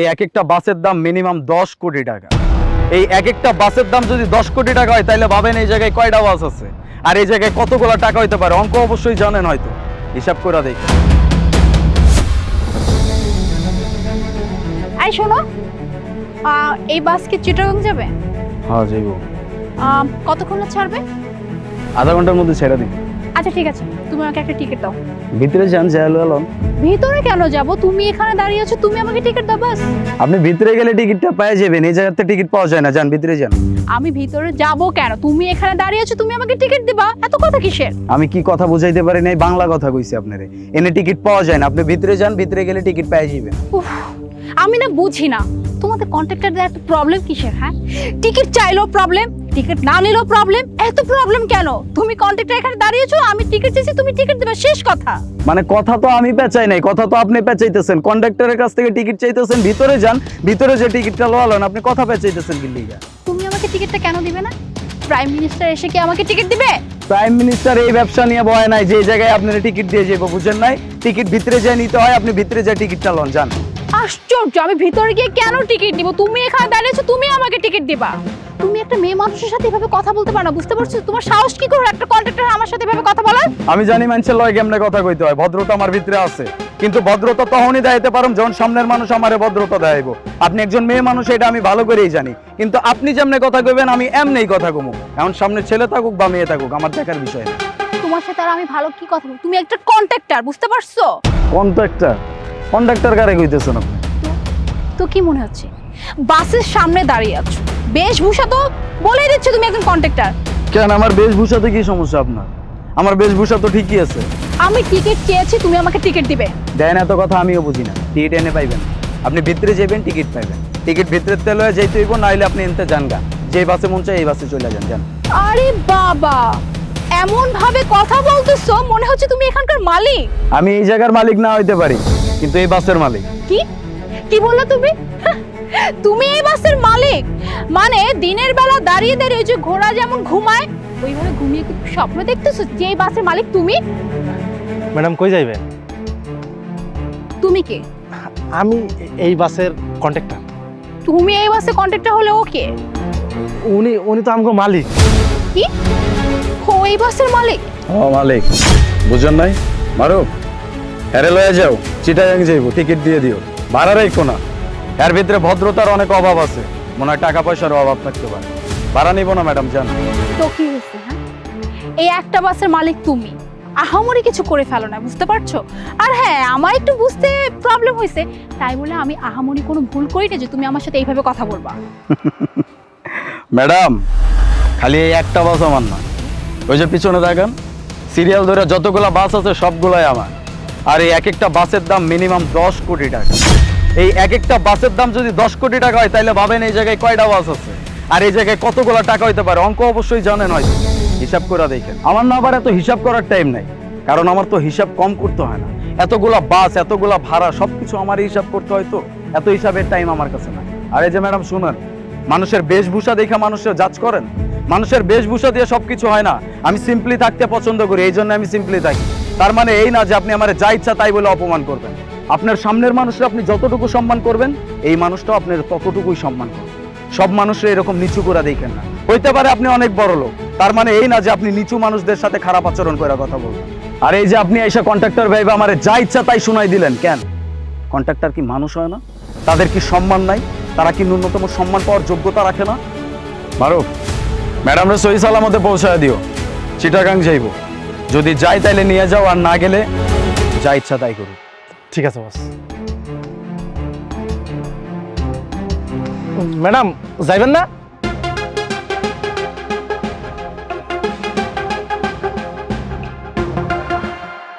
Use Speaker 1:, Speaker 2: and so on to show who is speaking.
Speaker 1: এই এক একটা বাসের দাম মিনিমাম 10 কোটি টাকা। এই এক একটা বাসের দাম যদি 10 কোটি টাকা হয় তাহলে ভাবেন এই জায়গায় কয়টা বাস আছে আর এই জায়গায় কতগুলো টাকা হইতে পারে। অঙ্ক অবশ্যই জানেন, হয়তো হিসাব করে দেখি।
Speaker 2: আই শোনো, এই বাস কি চিটাগং যাবে?
Speaker 1: হ্যাঁ যাইব।
Speaker 2: কতক্ষণ ছাড়বে?
Speaker 1: আধা ঘন্টার মধ্যে ছেড়ে দিন।
Speaker 2: আচ্ছা ঠিক আছে, তুমি আমাকে একটা টিকিট দাও।
Speaker 1: ভিতরে যান, যাইলাম।
Speaker 2: ভিতরে কেন যাব? তুমি এখানে দাঁড়িয়ে আছো, তুমি আমাকে টিকিট দাও বাস।
Speaker 1: আপনি ভিতরে গেলে টিকিটটা পেয়ে যাবেন, এই জায়গাতে টিকিট পাওয়া যায় না। যান ভিতরে যান।
Speaker 2: আমি ভিতরে যাব কেন? তুমি এখানে দাঁড়িয়ে আছো, তুমি আমাকে টিকিট দিবা। এত কথা কিসের?
Speaker 1: আমি কি কথা বুঝাইতে পারি নাই? বাংলা কথা কইছি আপনারে। এনে টিকিট পাওয়া যায় না, আপনি ভিতরে যান, ভিতরে গেলে টিকিট পেয়ে যাবেন।
Speaker 2: উফ, আমি না বুঝি না তোমাদের কন্ট্রাক্টরদের এত প্রবলেম কিসের? হ্যাঁ, টিকিট চাইলেও প্রবলেম, টিকিট না নিলেও প্রবলেম। এত প্রবলেম কেন? তুমি কন্ট্রাক্টর এখানে দাঁড়িয়েছো, আমি টিকিট চাইছি, তুমি টিকিট দেবে, শেষ কথা।
Speaker 1: মানে কথা তো আমি পেঁচাই নাই, কথা তো আপনি পেঁচাইতেছেন। কন্ডাক্টরের কাছ থেকে টিকিট চাইতেছেন, ভিতরে যান, ভিতরে যে টিকিটটা লোয়ালেন, আপনি কথা পেঁচাইতেছেন কি লিগা?
Speaker 2: তুমি আমাকে টিকিটটা কেন দিবে না? প্রাইম মিনিস্টার এসে কি আমাকে টিকিট দিবে?
Speaker 1: প্রাইম মিনিস্টার এই ব্যবসা নিয়ে বয় নাই যে এই জায়গায় আপনারা টিকিট দিয়ে যাবো, বুঝেন নাই? টিকিট ভিতরে যায় নিতে হয়, আপনি ভিতরে যায় টিকিটটা লন, যান।
Speaker 2: আশ্চর্য, আমি ভিতরে গিয়ে কেন টিকিট দিব? তুমি এখানে দাঁড়িয়েছো, তুমি আমাকে টিকিট দিবা। তুমি একটা মেয়ে মানুষের সাথে এভাবে কথা বলতে পারো না, বুঝতে পারছো? তোমার সাহস কি করে একটা কন্ট্রাক্টর আমার সাথে এভাবে কথা বলার?
Speaker 1: আমি জানি মানুষের লয় কেমনে কথা কইতে হয়, ভদ্রতা আমার ভিতরে আছে। কিন্তু ভদ্রতা তখনই দেখাইতে পারম যখন সামনের মানুষ আমারে ভদ্রতা দেখাইবো। আপনি একজন মেয়ে মানুষ, এটা আমি ভালো করেই জানি। কিন্তু আপনি যেমনে কথা কইবেন আমি এমনেই কথা কমু। এখন সামনে ছেলে থাকুক বা মেয়ে থাকুক আমার দেখার বিষয় না।
Speaker 2: তোমার সাথে আর আমি ভালো কি কথা বলবো? তুমি একটা কন্ট্রাক্টর, বুঝতে পারছো?
Speaker 1: কন্ট্রাক্টর? কন্ডাক্টর কারে কইতেছেন আপনি?
Speaker 2: তো কি মনে হচ্ছে বাসের সামনে দাঁড়িয়ে আছো? বেশভূষা তো বলেই দিচ্ছে তুমি একজন কন্ট্রাক্টর।
Speaker 1: কেন, আমার বেশভূষাতে কি সমস্যা আপনার? আমার বেশভূষা তো ঠিকই আছে।
Speaker 2: আমি টিকিট চেয়েছি, তুমি আমাকে টিকিট দিবে।
Speaker 1: দেন, এত কথা আমিও বুঝি না। টিকিট এনে পাইবেন, আপনি ভিতরে যাবেন, টিকিট পাইবেন। টিকিট ভিতরে তেল হয়ে যাইতে হইব, নাইলে আপনি এনতে যান গা। যে বাসে মন চায় এই বাসে চলে যান, যান।
Speaker 2: আরে বাবা, এমন ভাবে কথা বলতেছো মনে হচ্ছে তুমি এখানকার মালিক।
Speaker 1: আমি এই জায়গার মালিক না হইতে পারি, কিন্তু এই বাসের মালিক।
Speaker 2: কি কি বললা তুমি? তুমি এই বাসের মালিক? মানে দিনের বেলা দাঁড়িয়ে দাঁড়িয়ে ওই যে ঘোড়া যেমন ঘুমায় ওইভাবে ঘুমিয়ে কি স্বপ্ন দেখতেছো যে এই বাসের মালিক তুমি?
Speaker 3: ম্যাডাম কই যাইবেন?
Speaker 2: তুমি কে?
Speaker 3: আমি এই বাসের কন্ট্রাক্টর।
Speaker 2: তুমি এই বাসে কন্ট্রাক্টর হলে ওকে?
Speaker 3: উনি তো আমগো মালিক।
Speaker 2: কি? ও এই বাসের মালিক?
Speaker 1: ও মালিক, বুঝেন নাই? মারো, হেরে লয়ে যাও, চিটাগাং যাইবো, টিকিট দিয়ে দিও, ভাড়া রাখো না। এর ভিতরে ভদ্রতার অনেক অভাব আছে, মনে হয় টাকা পয়সার অভাব থাকতে পারে। ভাড়া নিব না ম্যাডাম, যান।
Speaker 2: তো কি হয়েছে? হ্যাঁ, এই একটা বাসের মালিক তুমি, আহামরি কিছু করে ফেলো না, বুঝতে পারছো? আর হ্যাঁ, আমার একটু বুঝতে প্রবলেম হয়েছে, তাই বলে আমি আহামরি কোনো ভুল করি না যে তুমি আমার সাথে এইভাবে কথা বলবা।
Speaker 1: ম্যাডাম, খালি এই একটা বাস আমার না, ওই যে পিছনে দেখেন সিরিয়াল ধরে যতগুলা বাস আছে সবগুলাই আমার। আর এই এক একটা বাসের দাম মিনিমাম 10 কোটি টাকা। এই এক একটা বাসের দাম যদি 10 কোটি টাকা হয় তাহলে ভাবেন এই জায়গায় কয়টা বাস আছে আর এই জায়গায় কতগুলো টাকা হইতে পারে। অঙ্ক অবশ্যই জানেন, হয়তো হিসাব করে দেখেন। আমার না আবার এত হিসাব করার টাইম নাই, কারণ আমার তো হিসাব কম করতে হয় না। এতগুলা বাস, এতগুলা ভাড়া, সবকিছু আমার হিসাব করতে হয়, তো এত হিসাবের টাইম আমার কাছে না। আর এই যে ম্যাডাম শুনেন, মানুষের বেশভূষা দেখে মানুষের জাজ করেন, মানুষের বেশভূষা দিয়ে সবকিছু হয় না। আমি সিম্পলি থাকতে পছন্দ করি, এই জন্য আমি সিম্পলি থাকি। তার মানে এই না যে আপনি আমার যা ইচ্ছা তাই বলে অপমান করবেন। আপনার সামনের মানুষরা আপনি যতটুকু সম্মান করবেন, এই মানুষটাও আপনার ততটুকুই সম্মান করবেন। সব মানুষরা এরকম নিচু করে দেখেন না। হইতে পারে আপনি অনেক বড় লোক, তার মানে এই না যে আপনি নিচু মানুষদের সাথে খারাপ আচরণ করে কথা বলবেন। আর এই যে আপনি এসে কন্ট্রাক্টর ভাইবা আমার যা ইচ্ছা তাই শুনাই দিলেন, কেন? কন্ট্রাক্টর কি মানুষ হয় না? তাদের কি সম্মান নাই? তারা কি ন্যূনতম সম্মান পাওয়ার যোগ্যতা রাখে না? মারুফ, ম্যাডামরা সহি সালামতে পৌঁছায় দিও, চিটাগাং যাইব। যদি যাই তাইলে নিয়ে যাও, আর না গেলে যা ইচ্ছা তাই করো।
Speaker 3: ঠিক আছে বস। ম্যাডাম যাইবেন না?